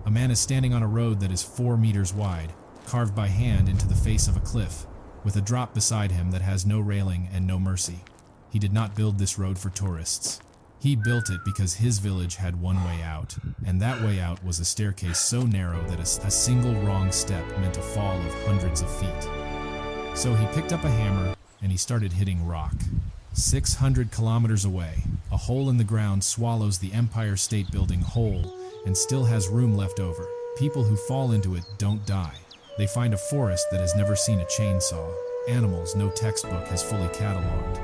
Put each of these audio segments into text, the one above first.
A man is standing on a road that is 4 meters wide, carved by hand into the face of a cliff, with a drop beside him that has no railing and no mercy. He did not build this road for tourists. He built it because his village had one way out, and that way out was a staircase so narrow that a single wrong step meant a fall of hundreds of feet. So he picked up a hammer and he started hitting rock. 600 kilometers away, a hole in the ground swallows the Empire State Building whole and still has room left over. People who fall into it don't die. They find a forest that has never seen a chainsaw, animals no textbook has fully cataloged,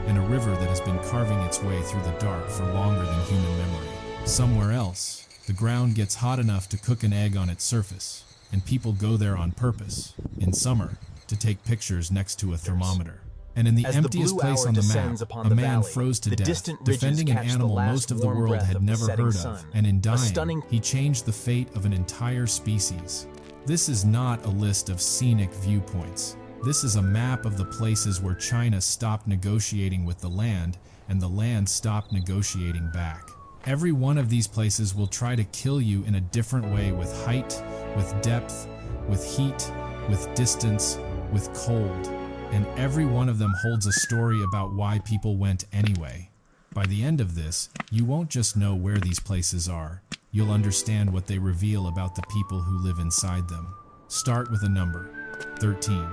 and a river that has been carving its way through the dark for longer than human memory. Somewhere else, the ground gets hot enough to cook an egg on its surface, and people go there on purpose, in summer, to take pictures next to a thermometer. And in the emptiest place on the map, a man froze to death, defending an animal most of the world had never heard of, and in dying, he changed the fate of an entire species. This is not a list of scenic viewpoints. This is a map of the places where China stopped negotiating with the land, and the land stopped negotiating back. Every one of these places will try to kill you in a different way, with height, with depth, with heat, with distance, with cold. And every one of them holds a story about why people went anyway. By the end of this, you won't just know where these places are. You'll understand what they reveal about the people who live inside them. Start with a number, 13.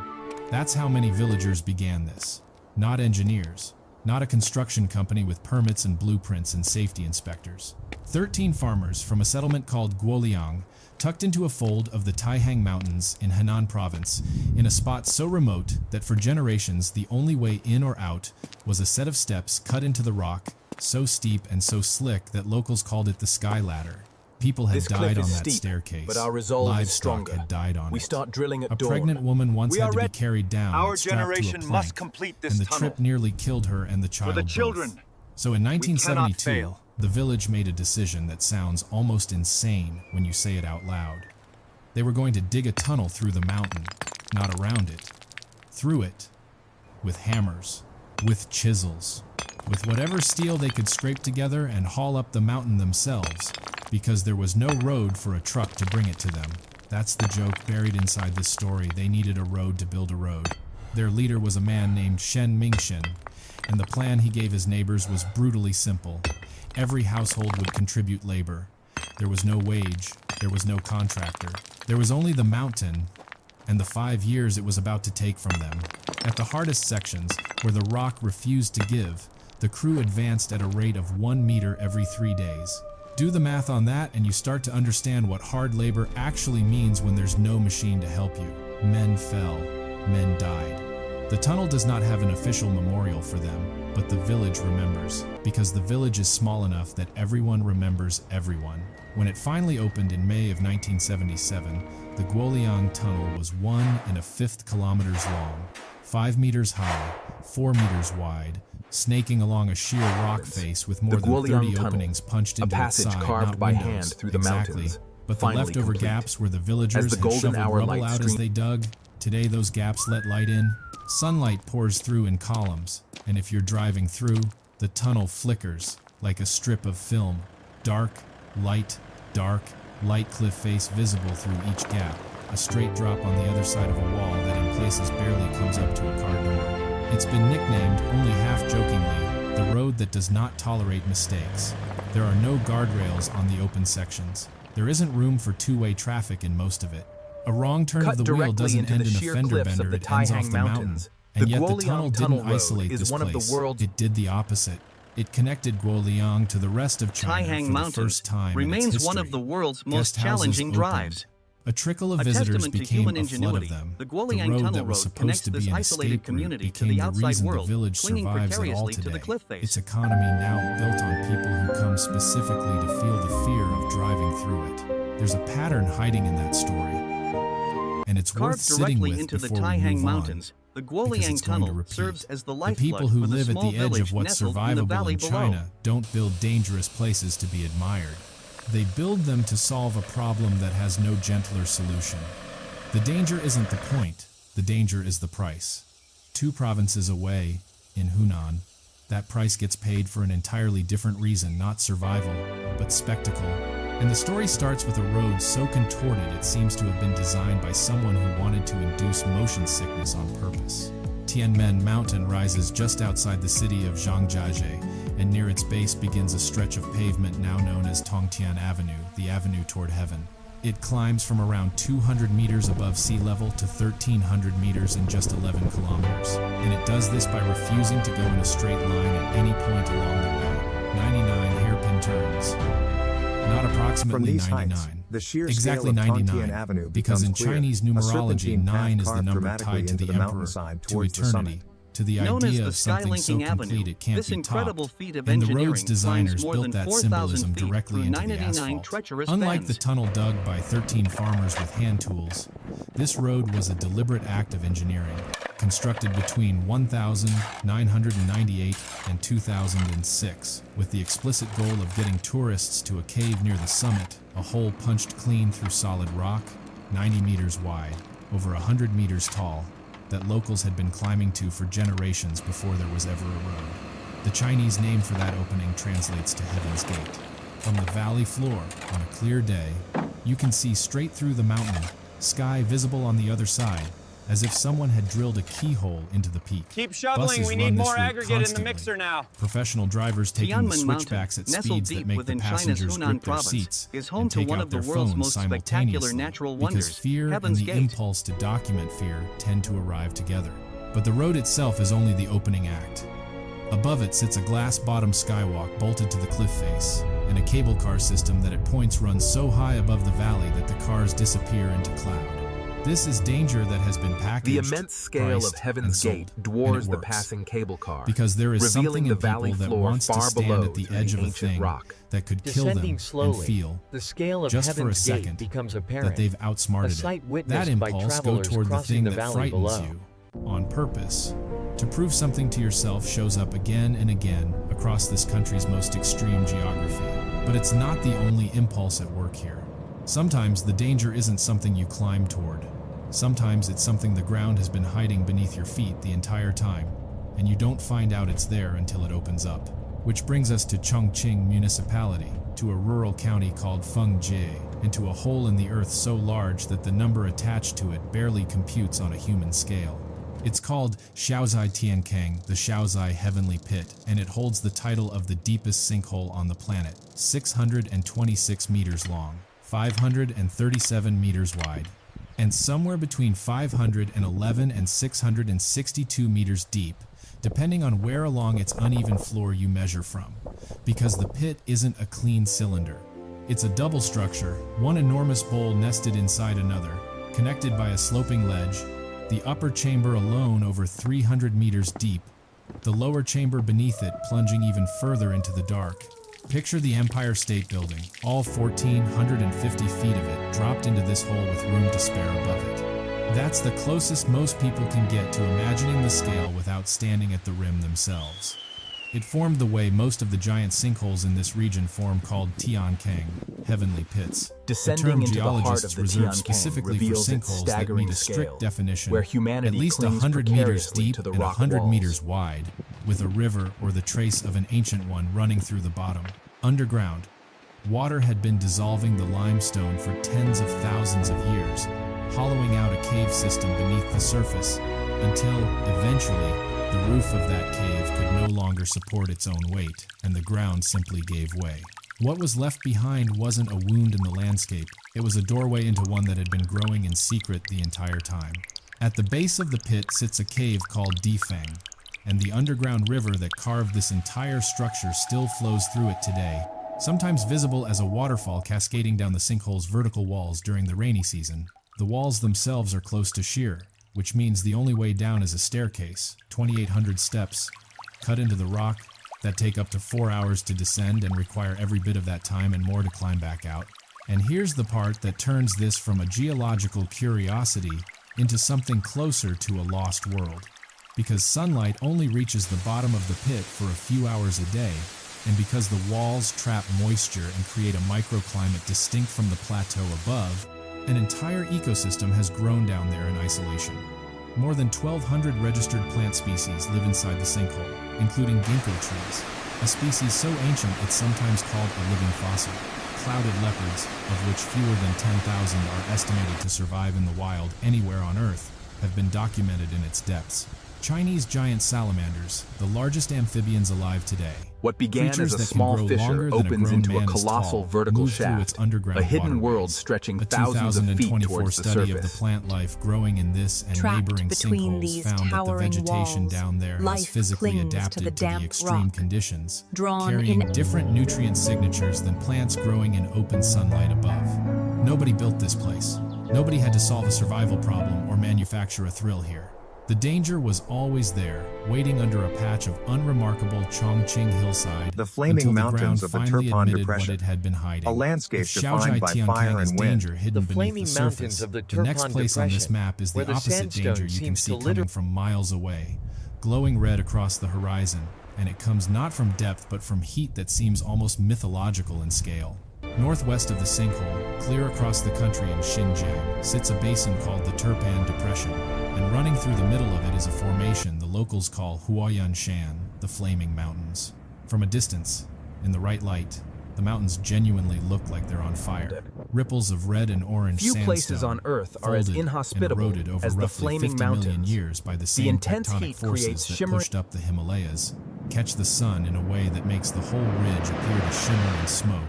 That's how many villagers began this. Not engineers, not a construction company with permits and blueprints and safety inspectors. 13 farmers from a settlement called Guoliang, tucked into a fold of the Taihang Mountains in Henan Province, in a spot so remote that for generations the only way in or out was a set of steps cut into the rock, so steep and so slick that locals called it the Sky Ladder. People had died on that staircase. But our resolve Livestock is stronger. had died on We it. start drilling at A dawn. pregnant woman once We had are to be ready. carried down Our and strapped to a generation plank, must complete this and the tunnel. trip nearly killed her and the child the both. children. So in cannot 1972, fail. the village made a decision that sounds almost insane when you say it out loud. They were going to dig a tunnel through the mountain, not around it, through it, with hammers, with chisels, with whatever steel they could scrape together and haul up the mountain themselves, because there was no road for a truck to bring it to them. That's the joke buried inside this story. They needed a road to build a road. Their leader was a man named Shen Mingxin, and the plan he gave his neighbors was brutally simple. Every household would contribute labor. There was no wage, there was no contractor. There was only the mountain and the 5 years it was about to take from them. At the hardest sections, where the rock refused to give, the crew advanced at a rate of 1 meter every 3 days. Do the math on that and you start to understand what hard labor actually means when there's no machine to help you. Men fell, men died. The tunnel does not have an official memorial for them, but the village remembers, because the village is small enough that everyone remembers everyone. When it finally opened in May of 1977, the Guoliang Tunnel was 1.25 kilometers long, 5 meters high, 4 meters wide, snaking along a sheer rock face with more than 30 openings punched into its side, carved not by windows. hand through the Exactly. mountains, But the finally leftover complete. gaps where the villagers As the had golden shoveled hour rubble light out as stream- they dug, today those gaps let light in. Sunlight pours through in columns, and if you're driving through, the tunnel flickers like a strip of film. Dark, light cliff face visible through each gap, a straight drop on the other side of a wall that in places barely comes up to a car door. It's been nicknamed, only half-jokingly, the road that does not tolerate mistakes. There are no guardrails on the open sections. There isn't room for two-way traffic in most of it. A wrong turn Cut of the wheel directly doesn't into end the in a sheer fender cliffs of bender, the it ends off Taihang the mountain. Mountains. And The yet the Guoliang tunnel Tunnel didn't Road isolate is this one of the place. world's- It did the opposite. It connected Guoliang to the rest of China Taihang for the Mountain first time in remains its one of history. the world's Guest most houses challenging opened. drives. A trickle of A visitors testament to became human a flood of ingenuity, them. the The Guoliang road Tunnel that was Road supposed connects to this be an isolated escape route community to became the the outside reason world, the village clinging survives at all precariously to today. the cliff face. Its economy now built on people who come specifically to feel the fear of driving through it. There's a pattern hiding in that story, and it's worth Carved sitting directly with into the before we Taihang move on. Mountains, the Because Guoliang it's going to Tunnel repeat. serves as the The lifeblood people who for the live at small the edge village of what's nestled in the survivable valley in below. China don't build dangerous places to be admired. They build them to solve a problem that has no gentler solution. The danger isn't the point, the danger is the price. 2 provinces away, in Hunan, that price gets paid for an entirely different reason, not survival, but spectacle, And the story starts with a road so contorted it seems to have been designed by someone who wanted to induce motion sickness on purpose. Tianmen Mountain rises just outside the city of Zhangjiajie, and near its base begins a stretch of pavement now known as Tongtian Avenue, the avenue toward heaven. It climbs from around 200 meters above sea level to 1,300 meters in just 11 kilometers. And it does this by refusing to go in a straight line at any point along the way. 99 hairpin turns. Not approximately 99. Heights, the sheer exactly scale of 99, Avenue because in clear. Chinese numerology, 9 is the number tied to the emperor, to eternity, to the Known idea as of something so Skylinking complete Avenue, it can't this be incredible topped, feat of and the engineering road's designers climbs more built than that 4,000 symbolism feet directly through into the 99 asphalt. treacherous Unlike the bends. tunnel dug by 13 farmers with hand tools, this road was a deliberate act of engineering, constructed between 1998 and 2006, with the explicit goal of getting tourists to a cave near the summit, a hole punched clean through solid rock, 90 meters wide, over 100 meters tall, that locals had been climbing to for generations before there was ever a road. The Chinese name for that opening translates to Heaven's Gate. From the valley floor, on a clear day, you can see straight through the mountain, sky visible on the other side, as if someone had drilled a keyhole into the peak. Keep shoveling, Buses we run need this more route aggregate in the constantly. mixer now. Professional drivers taking the Tianmen switchbacks Mountain, at nestled speeds that deep make the within China's passengers Hunan grip their province, seats is home and to take one out of the their world's phones most spectacular simultaneously, natural because wonders, fear Heaven's and the Gate. impulse to document fear tend to arrive together. But the road itself is only the opening act. Above it sits a glass-bottom skywalk bolted to the cliff face, and a cable car system that at points runs so high above the valley that the cars disappear into cloud. This is danger that has been packaged, The immense scale of priced, Heaven's and sold, Gate and dwarfs it the works. passing cable car, Because there is revealing something the in valley people that floor wants to far stand below at the through edge the of a ancient thing rock. that could kill them Descending slowly, and feel, the scale of just for a Heaven's Gate second, becomes that apparent. they've outsmarted A sight it. witnessed That by impulse go travelers toward the crossing thing the that valley frightens below. you, on purpose. To prove something to yourself shows up again and again across this country's most extreme geography. But it's not the only impulse at work here. Sometimes the danger isn't something you climb toward. Sometimes it's something the ground has been hiding beneath your feet the entire time, and you don't find out it's there until it opens up. Which brings us to Chongqing Municipality, to a rural county called Fengjie, and to a hole in the earth so large that the number attached to it barely computes on a human scale. It's called Shaozai Tiankang, the Shaozai Heavenly Pit, and it holds the title of the deepest sinkhole on the planet, 626 meters long, 537 meters wide, and somewhere between 511 and 662 meters deep, depending on where along its uneven floor you measure from, because the pit isn't a clean cylinder. It's a double structure, one enormous bowl nested inside another, connected by a sloping ledge, the upper chamber alone over 300 meters deep, the lower chamber beneath it plunging even further into the dark. Picture the Empire State Building, all 1,450 feet of it dropped into this hole with room to spare above it. That's the closest most people can get to imagining the scale without standing at the rim themselves. It formed the way most of the giant sinkholes in this region form, called Tiankang, heavenly pits. Descending a term into the heart of geologists the reserve Tiankang specifically for reveals its sinkholes that staggering meet a strict scale, definition, where humanity at least clings 100 meters precariously deep to the and rock 100 walls. meters wide, with a river or the trace of an ancient one running through the bottom. Underground, water had been dissolving the limestone for tens of thousands of years, hollowing out a cave system beneath the surface, until, eventually, the roof of that cave could no longer support its own weight, and the ground simply gave way. What was left behind wasn't a wound in the landscape, it was a doorway into one that had been growing in secret the entire time. At the base of the pit sits a cave called Difang, and the underground river that carved this entire structure still flows through it today, sometimes visible as a waterfall cascading down the sinkhole's vertical walls during the rainy season. The walls themselves are close to sheer, which means the only way down is a staircase, 2,800 steps, cut into the rock, that take up to 4 hours to descend and require every bit of that time and more to climb back out. And here's the part that turns this from a geological curiosity into something closer to a lost world. Because sunlight only reaches the bottom of the pit for a few hours a day, and because the walls trap moisture and create a microclimate distinct from the plateau above, an entire ecosystem has grown down there in isolation. More than 1,200 registered plant species live inside the sinkhole, including ginkgo trees, a species so ancient it's sometimes called a living fossil. clouded leopards, of which fewer than 10,000 are estimated to survive in the wild anywhere on Earth, have been documented in its depths. Chinese giant salamanders, the largest amphibians alive today. What began as Creatures a that can small grow fissure longer than opens a into grown a man is colossal tall, vertical move through its shaft, underground a hidden waterways. world stretching A thousands of feet 2024 towards the study of the surface. plant life growing in this and Trapped neighboring between sinkholes these found that the towering vegetation walls, down there has life physically clings to adapted the to damp the extreme rock, conditions, drawn carrying in different nutrient signatures than plants growing in open sunlight above. Nobody built this place. Nobody had to solve a survival problem or manufacture a thrill here. The danger was always there, waiting under a patch of unremarkable Chongqing hillside The flaming until the mountains ground of the finally Turpan admitted Depression, what it had been hiding. a landscape If defined by Shaozhai fire Tiankang is and wind. danger hidden The beneath flaming the mountains surface, of the the next Turpan place on this Depression, map is the where the opposite sandstone danger you can seems see to coming from miles away, glowing red across the horizon, and it comes not from depth but from heat that seems almost mythological in scale. Northwest of the sinkhole, clear across the country in Xinjiang, sits a basin called the Turpan Depression, and running through the middle of it is a formation the locals call Huayanshan, the Flaming Mountains. From a distance, in the right light, the mountains genuinely look like they're on fire. Ripples of red and orange Few sandstone, places on Earth are as folded and inhospitable eroded over as the roughly Flaming 50 million Mountains. years by the The same intense tectonic heat forces creates that shimmering pushed up the Himalayas, catch the sun in a way that makes the whole ridge appear to shimmer in smoke,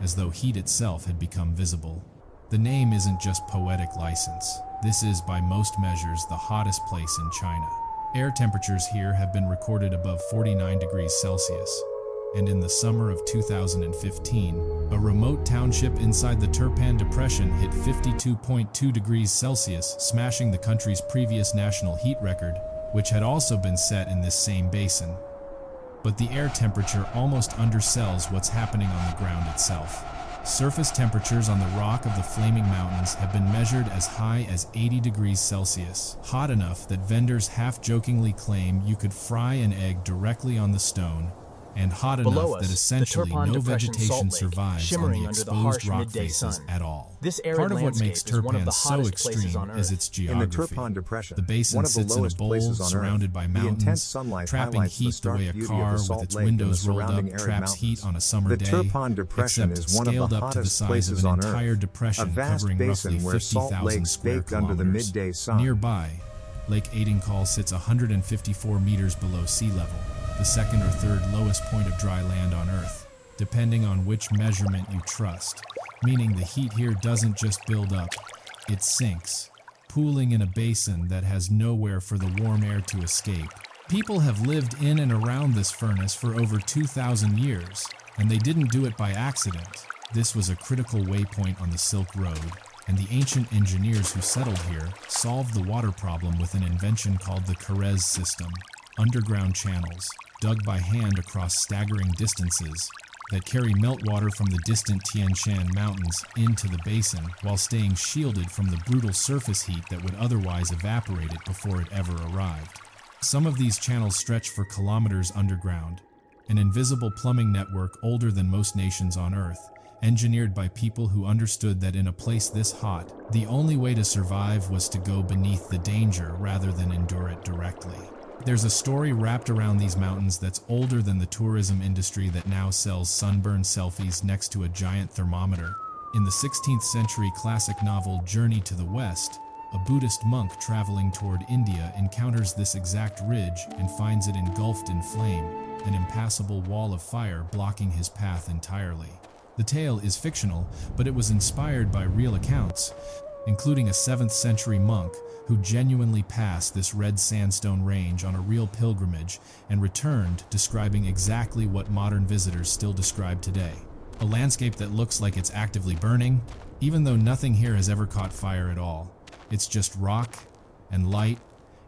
as though heat itself had become visible. The name isn't just poetic license. This is, by most measures, the hottest place in China. Air temperatures here have been recorded above 49 degrees Celsius. And in the summer of 2015, a remote township inside the Turpan Depression hit 52.2 degrees Celsius, smashing the country's previous national heat record, which had also been set in this same basin. But the air temperature almost undersells what's happening on the ground itself. Surface temperatures on the rock of the Flaming Mountains have been measured as high as 80 degrees Celsius, hot enough that vendors half-jokingly claim you could fry an egg directly on the stone, and hot Below enough us, that essentially the Turpan no Depression vegetation salt lake, survives on shimmering the under the exposed harsh rock midday faces sun. at all. This arid Part of what makes landscape is one of the Turpan so hottest places extreme on Earth. is its In the geography. Turpan Depression, The basin one of the sits in a lowest bowl places on surrounded Earth, by the mountains, intense sunlight trapping highlights the heat the stark way a beauty of car the with salt its lake and the windows rolled surrounding up arid traps mountains. heat on a summer The day, Turpan Depression except is one of scaled the up to the hottest size of places an on entire Earth, depression a vast covering basin roughly where salt 50,000 lakes square baked under the kilometers. midday sun. Nearby, Lake Adenkal sits 154 meters below sea level, the second or third lowest point of dry land on Earth, depending on which measurement you trust, meaning the heat here doesn't just build up, it sinks, pooling in a basin that has nowhere for the warm air to escape. People have lived in and around this furnace for over 2,000 years, and they didn't do it by accident. This was a critical waypoint on the Silk Road, and the ancient engineers who settled here solved the water problem with an invention called the Carez system, underground channels, dug by hand across staggering distances, that carry meltwater from the distant Tian Shan Mountains into the basin while staying shielded from the brutal surface heat that would otherwise evaporate it before it ever arrived. Some of these channels stretch for kilometers underground, an invisible plumbing network older than most nations on Earth, engineered by people who understood that in a place this hot, the only way to survive was to go beneath the danger rather than endure it directly. There's a story wrapped around these mountains that's older than the tourism industry that now sells sunburn selfies next to a giant thermometer. In the 16th century classic novel Journey to the West, a Buddhist monk traveling toward India encounters this exact ridge and finds it engulfed in flame, an impassable wall of fire blocking his path entirely. The tale is fictional, but it was inspired by real accounts, including a 7th century monk who genuinely passed this red sandstone range on a real pilgrimage and returned describing exactly what modern visitors still describe today. A landscape that looks like it's actively burning, even though nothing here has ever caught fire at all. It's just rock and light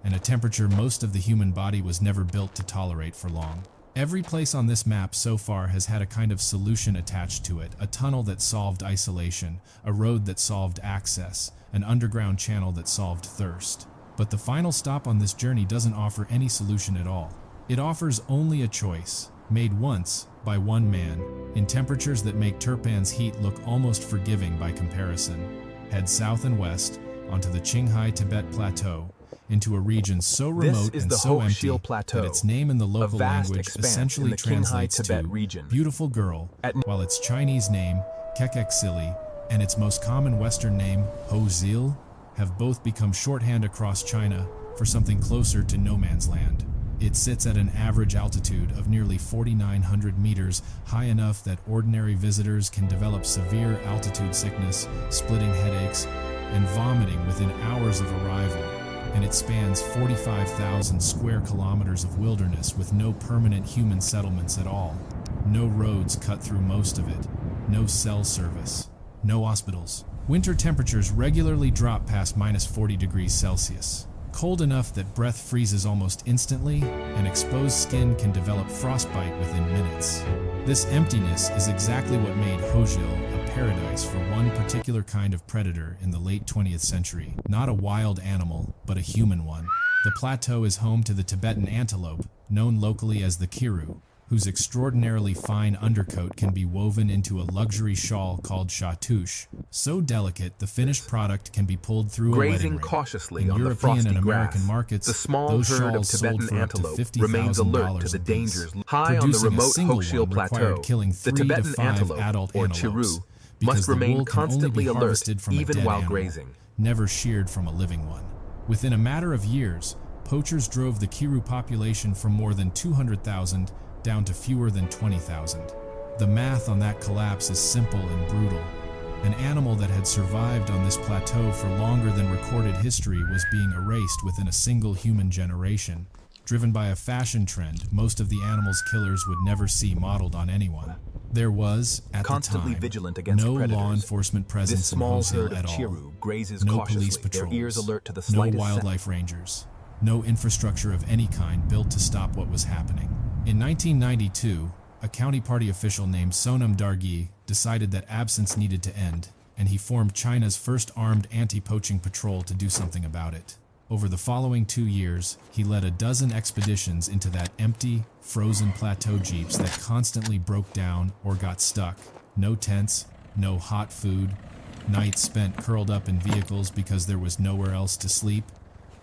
and a temperature most of the human body was never built to tolerate for long. Every place on this map so far has had a kind of solution attached to it, a tunnel that solved isolation, a road that solved access, an underground channel that solved thirst. But the final stop on this journey doesn't offer any solution at all. It offers only a choice, made once by one man, in temperatures that make Turpan's heat look almost forgiving by comparison. Head south and west onto the Qinghai Tibet Plateau, into a region so remote and so empty that its name in the local language essentially translates to region. beautiful girl, while its Chinese name, Kekeksili, and its most common Western name, Hozil, have both become shorthand across China for something closer to no man's land. It sits at an average altitude of nearly 4,900 meters, high enough that ordinary visitors can develop severe altitude sickness, splitting headaches, and vomiting within hours of arrival. And it spans 45,000 square kilometers of wilderness with no permanent human settlements at all. No roads cut through most of it. No cell service. No hospitals. Winter temperatures regularly drop past minus 40 degrees Celsius. Cold enough that breath freezes almost instantly, and exposed skin can develop frostbite within minutes. This emptiness is exactly what made Hozil a paradise for one particular kind of predator in the late 20th century. Not a wild animal, but a human one. The plateau is home to the Tibetan antelope, known locally as the kiru, whose extraordinarily fine undercoat can be woven into a luxury shawl called shatush. So delicate, the finished product can be pulled through a wedding ring. Cautiously In on European the frosty and American grass, markets, the small those herd of shawls sold Tibetan for up to antelope remains alert to $50,000 the a piece. dangers. High on the Producing a remote single Hozil one required plateau, killing the 3 to Tibetan 5 antelope, adult or antelopes, chiru, because must the remain wool can only constantly be alert, harvested from a even dead while animal, grazing. never sheared from a living one. Within a matter of years, poachers drove the kiru population from more than 200,000 down to fewer than 20,000. The math on that collapse is simple and brutal. An animal that had survived on this plateau for longer than recorded history was being erased within a single human generation, driven by a fashion trend most of the animal's killers would never see modeled on anyone. There was, at Constantly the time, vigilant against no predators. law enforcement This presence in small herd Hozil of at all. chiru grazes No cautiously, police patrols, their ears alert to the no slightest wildlife rangers, no infrastructure of any kind built to stop what was happening. In 1992, a county party official named Sonam Darghi decided that absence needed to end, and he formed China's first armed anti-poaching patrol to do something about it. Over the following 2 years, he led a dozen expeditions into that empty, frozen plateau jeeps that constantly broke down or got stuck. No tents, no hot food, nights spent curled up in vehicles because there was nowhere else to sleep.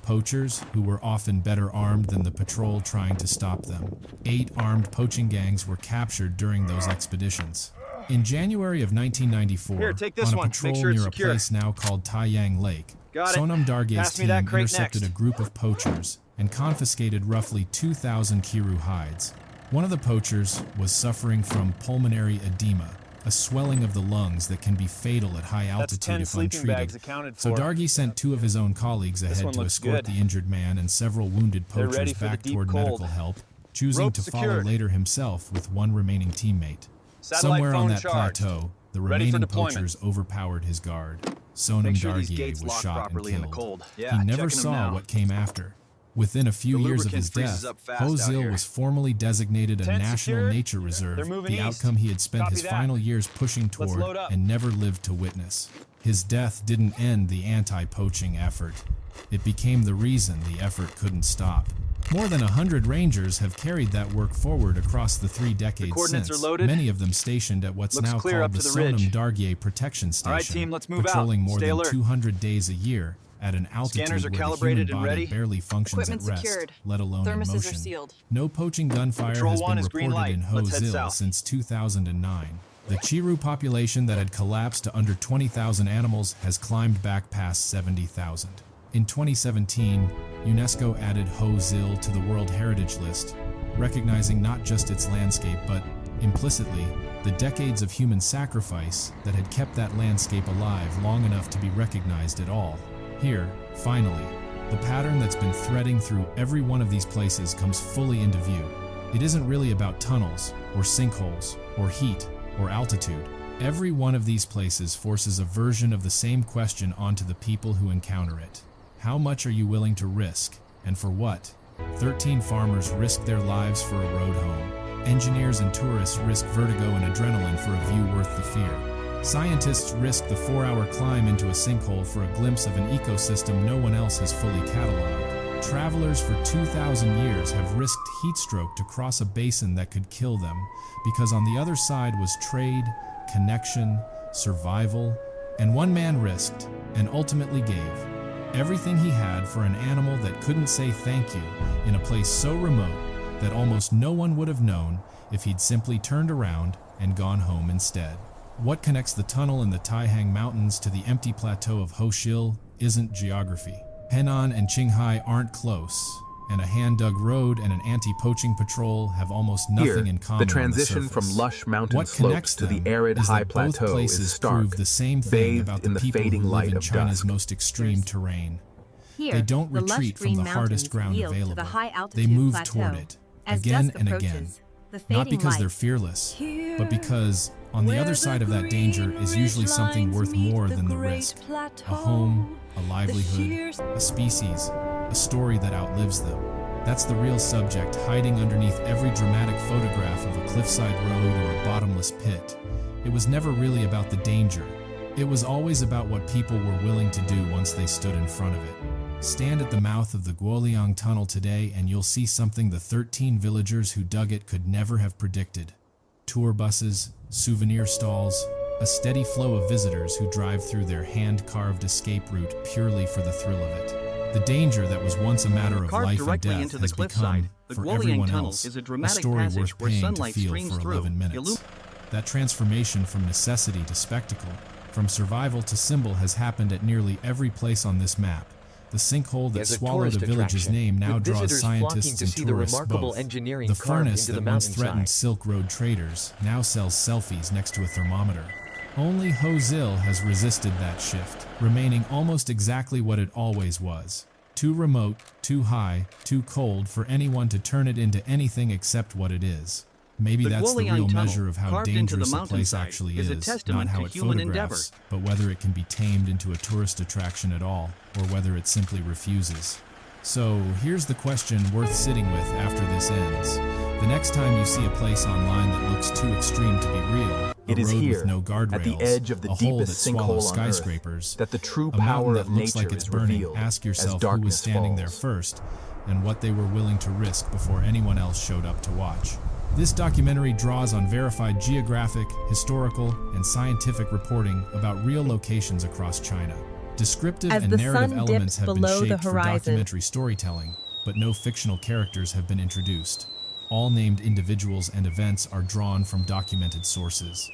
Poachers, who were often better armed than the patrol trying to stop them. 8 armed poaching gangs were captured during those expeditions. In January of 1994, Here, take this on a one. patrol Make sure it's near a secure. place now called Taiyang Lake, Got it. Sonam Darghe's Pass me team that crate intercepted next. a group of poachers and confiscated roughly 2,000 kiru hides. One of the poachers was suffering from pulmonary edema, a swelling of the lungs that can be fatal at high That's altitude 10 if sleeping bags untreated. accounted So for. Darghi sent 2 of his own colleagues This ahead one to looks escort good. the injured man and several wounded They're poachers ready for the back deep toward cold. medical help, choosing Rope to follow secured. later himself with one remaining teammate. Satellite Somewhere on phone that charged. plateau, the Ready for remaining deployment. poachers overpowered his guard. Sonam Make sure these Darghi gates was lock shot and properly in the killed. cold. He Yeah, never checking 'em saw now. what came after. Within a few The years of lubricant his freezes death, up fast out Hozil here. was formally designated a Tent national secured? nature reserve, They're moving the east. outcome he had spent Copy his that. final years pushing toward load up. and never lived to witness. His death didn't end the anti-poaching effort. It became the reason the effort couldn't stop. More than 100 rangers have carried that work forward across the 3 decades coordinates since, are loaded. many of them stationed at what's Looks now clear called up the to the ridge. Sonam Darghe Protection Station, All right, team, let's move out. patrolling more Stay than alert. 200 days a year at an altitude Scanners are where the calibrated human and body ready. barely functions Equipment at rest, secured. let alone in Thermoses motion. are sealed. No poaching gunfire Patrol has one been is green reported light. in Let's head Hozil south. since 2009. The chiru population that had collapsed to under 20,000 animals has climbed back past 70,000. In 2017, UNESCO added Hozil to the World Heritage List, recognizing not just its landscape but, implicitly, the decades of human sacrifice that had kept that landscape alive long enough to be recognized at all. Here, finally, the pattern that's been threading through every one of these places comes fully into view. It isn't really about tunnels, or sinkholes, or heat, or altitude. Every one of these places forces a version of the same question onto the people who encounter it. How much are you willing to risk, and for what? 13 farmers risked their lives for a road home. Engineers and tourists risk vertigo and adrenaline for a view worth the fear. Scientists risk the 4-hour climb into a sinkhole for a glimpse of an ecosystem no one else has fully cataloged. Travelers for 2,000 years have risked heat stroke to cross a basin that could kill them, because on the other side was trade, connection, survival, and one man risked, and ultimately gave, everything he had for an animal that couldn't say thank you in a place so remote that almost no one would have known if he'd simply turned around and gone home instead. What connects the tunnel in the Taihang Mountains to the empty plateau of Hoshil isn't geography. Henan and Qinghai aren't close, and a hand-dug road and an anti-poaching patrol have almost nothing in common. The transition on the surface. from lush mountain What slopes connects to the them arid is high that both plateau places is stark, prove the same thing bathed about in the the people fading who live light in of China's dusk. most extreme terrain. Here, They don't the lush retreat from green the hardest mountains ground yield to available. the high They altitude move plateau. toward it, As again dusk and approaches, again. the Not fading because they're light fearless, but because on the other side of that danger is usually something worth more than the risk. A home, a livelihood, a species, a story that outlives them. That's the real subject hiding underneath every dramatic photograph of a cliffside road or a bottomless pit. It was never really about the danger. It was always about what people were willing to do once they stood in front of it. Stand at the mouth of the Guoliang Tunnel today and you'll see something the 13 villagers who dug it could never have predicted. Tour buses, souvenir stalls, a steady flow of visitors who drive through their hand-carved escape route purely for the thrill of it. The danger that was once a matter of Carved life and directly death into the has become, cliffside, the for Guoliang everyone Tunnel else, is a a dramatic story passage worth where paying to sunlight feel streams for through. 11 minutes. That transformation from necessity to spectacle, from survival to symbol has happened at nearly every place on this map. The sinkhole that As a swallowed a tourist village's attraction, name now with draws visitors flocking scientists to and see the tourists remarkable both. engineering The carved furnace into the that once threatened mountainside. Silk Road traders now sells selfies next to a thermometer. Only Hozil has resisted that shift, remaining almost exactly what it always was. Too remote, too high, too cold for anyone to turn it into anything except what it is. Maybe The that's the Guoliang real Tunnel, measure of how carved into the dangerous a place mountainside, actually is a is, testament not how to it human photographs, but whether it can be tamed into a tourist attraction at all, or whether it simply refuses. So, here's the question worth sitting with after this ends. The next time you see a place online that looks too extreme to be real, It a is road here, with no guardrails, at the edge of the a hole that deepest swallows sinkhole on Earth, skyscrapers, that the true a mountain power that of looks like nature it's is burning. revealed Ask as yourself who was darkness standing there falls. first, and what they were willing to risk before anyone else showed up to watch. This documentary draws on verified geographic, historical, and scientific reporting about real locations across China. Descriptive As and the narrative sun elements dips have been below the shaped for horizon. documentary storytelling, but no fictional characters have been introduced. All named individuals and events are drawn from documented sources.